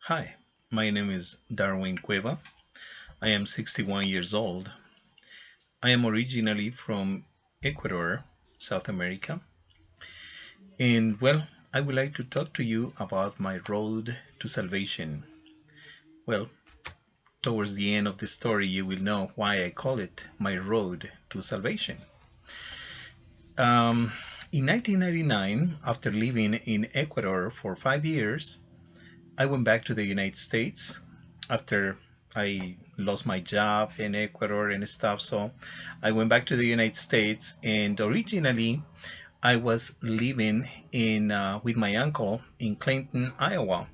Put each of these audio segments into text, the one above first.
Hi, my name is Darwin Cueva. I am 61 years old. I am originally from Ecuador, South America. And I would like to talk to you about my road to salvation. Well, towards the end of the story, you will know why I call it my road to salvation. Um, in 1999, after living in Ecuador for 5 years, I went back to the United States after I lost my job in Ecuador and stuff. So I went back to the United States, and originally I was living in with my uncle in Clinton, Iowa.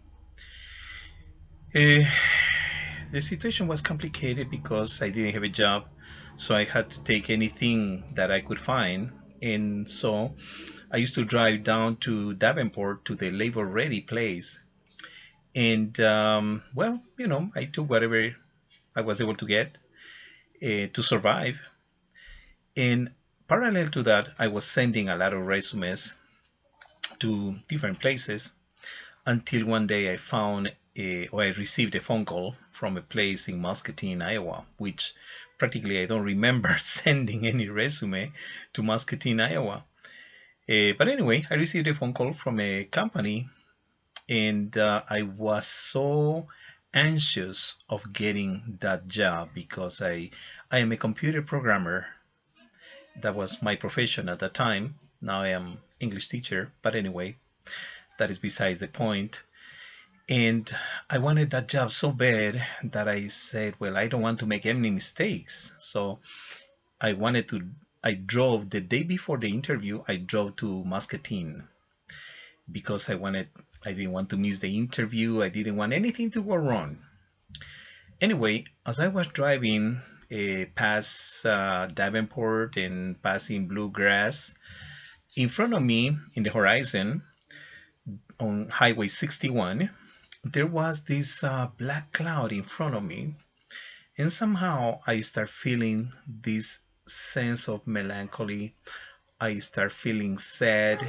Uh, the situation was complicated because I didn't have a job, so I had to take anything that I could find. And so I used to drive down to Davenport to the labor ready place. And I took whatever I was able to get to survive. And parallel to that, I was sending a lot of resumes to different places until one day I received a phone call from a place in Muscatine, Iowa, which practically I don't remember sending any resume to Muscatine, Iowa. But anyway, I received a phone call from a company, and I was so anxious of getting that job because I am a computer programmer. That was my profession at that time. Now I am English teacher, but anyway, that is besides the point. And I wanted that job so bad that I said, well, I don't want to make any mistakes. So I wanted to, I drove the day before the interview, I drove to Muscatine because I didn't want to miss the interview. I didn't want anything to go wrong. Anyway, as I was driving past Davenport and passing Bluegrass, in front of me in the horizon on Highway 61, there was this black cloud in front of me, and somehow I start feeling this sense of melancholy. I start feeling sad,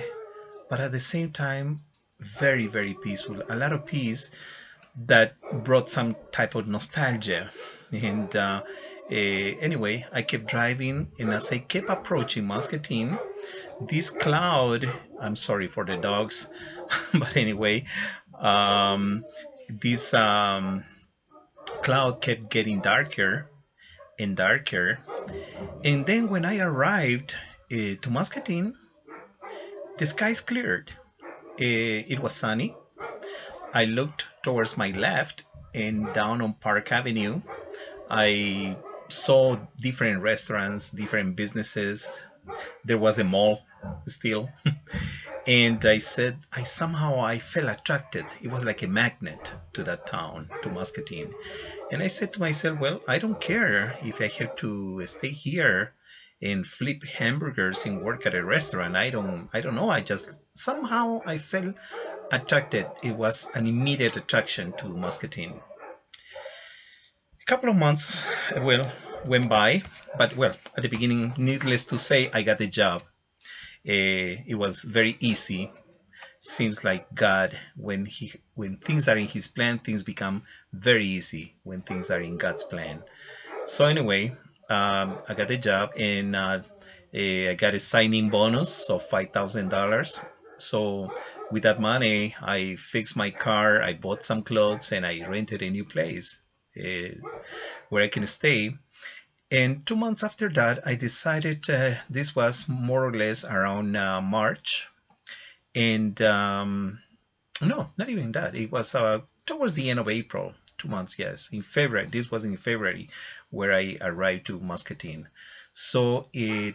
but at the same time, very, very peaceful. A lot of peace that brought some type of nostalgia. And anyway, I kept driving, and as I kept approaching Muscatine, this cloud, I'm sorry for the dogs, but anyway, um, this cloud kept getting darker and darker. And then when I arrived to Muscatine, the skies cleared. It was sunny. I looked towards my left, and down on Park Avenue, I saw different restaurants, different businesses. There was a mall still. And I said, I felt attracted. It was like a magnet to that town, to Muscatine. And I said to myself, well, I don't care if I have to stay here and flip hamburgers and work at a restaurant. I don't know. I just somehow I felt attracted. It was an immediate attraction to Muscatine. A couple of months, went by, but at the beginning, needless to say, I got the job. It was very easy. Seems like God, when things are in His plan, things become very easy when things are in God's plan. So anyway, I got the job, and I got a signing bonus of $5,000. So with that money, I fixed my car, I bought some clothes, and I rented a new place uh, where I can stay. And 2 months after that, I decided this was more or less around March, and no, not even that. It was towards the end of April. 2 months, yes, in February. This was in February where I arrived to Muscatine. So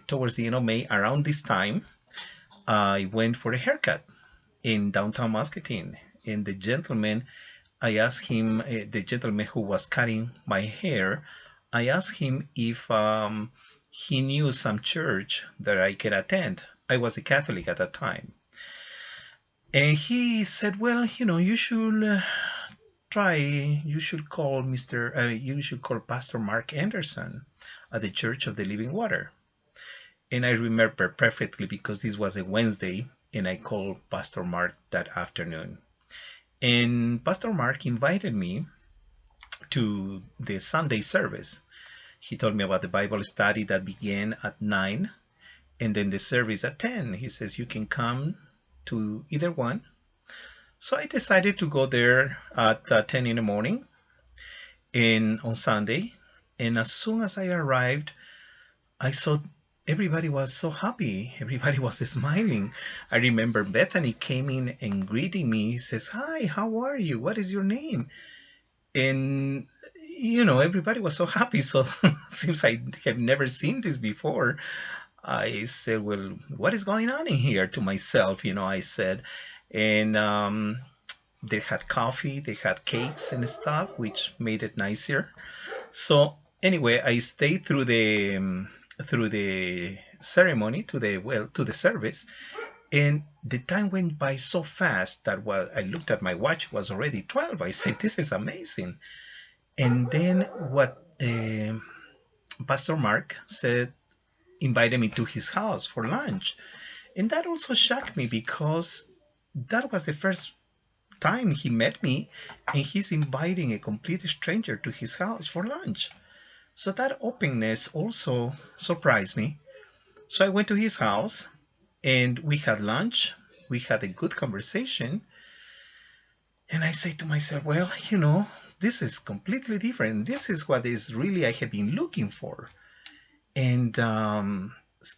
towards the end of May, around this time, I went for a haircut in downtown Muscatine. And the gentleman who was cutting my hair, I asked him if he knew some church that I could attend. I was a Catholic at that time. And he said, well, you should call you should call Pastor Mark Anderson at the Church of the Living Water. And I remember perfectly because this was a Wednesday, and I called Pastor Mark that afternoon. And Pastor Mark invited me to the Sunday service. He told me about the Bible study that began at 9 and then the service at 10. He says, you can come to either one. So I decided to go there at 10 in the morning and on Sunday. And as soon as I arrived, I saw everybody was so happy. Everybody was smiling. I remember Bethany came in and greeting me. He says, hi, how are you? What is your name? And everybody was so happy. So it seems I have never seen this before. I said, well, what is going on in here to myself? I said, and they had coffee, they had cakes and stuff, which made it nicer. So anyway, I stayed through the ceremony to the service, and the time went by so fast that while I looked at my watch, it was already 12. I said, this is amazing. And then what Pastor Mark said, invited me to his house for lunch. And that also shocked me because that was the first time he met me, and he's inviting a complete stranger to his house for lunch. So that openness also surprised me. So I went to his house and we had lunch. We had a good conversation. And I say to myself, well, this is completely different. This is what is really I have been looking for. And an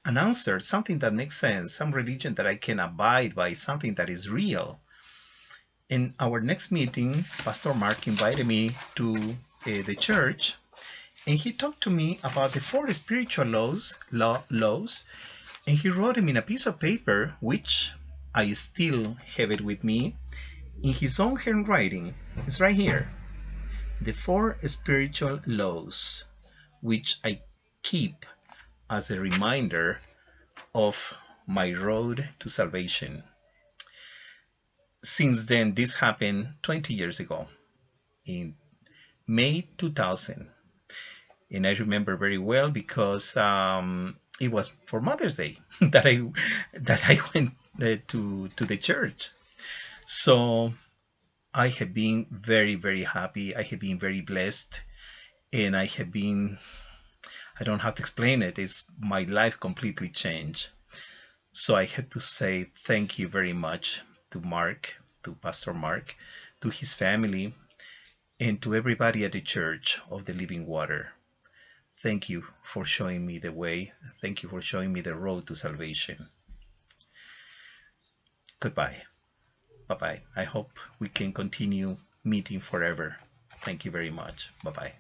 answer, something that makes sense, some religion that I can abide by, something that is real. In our next meeting, Pastor Mark invited me to the church, and he talked to me about the four spiritual laws, and he wrote them in a piece of paper, which I still have it with me, in his own handwriting. It's right here. The four spiritual laws, which I keep as a reminder of my road to salvation. Since then, this happened 20 years ago, in May 2000. And I remember very well because it was for Mother's Day that I went to the church. So I have been very, very happy. I have been very blessed, and I don't have to explain it. It's my life completely changed. So I had to say thank you very much to Mark, to Pastor Mark, to his family, and to everybody at the Church of the Living Water. Thank you for showing me the way. Thank you for showing me the road to salvation. Goodbye. Bye-bye. I hope we can continue meeting forever. Thank you very much. Bye-bye.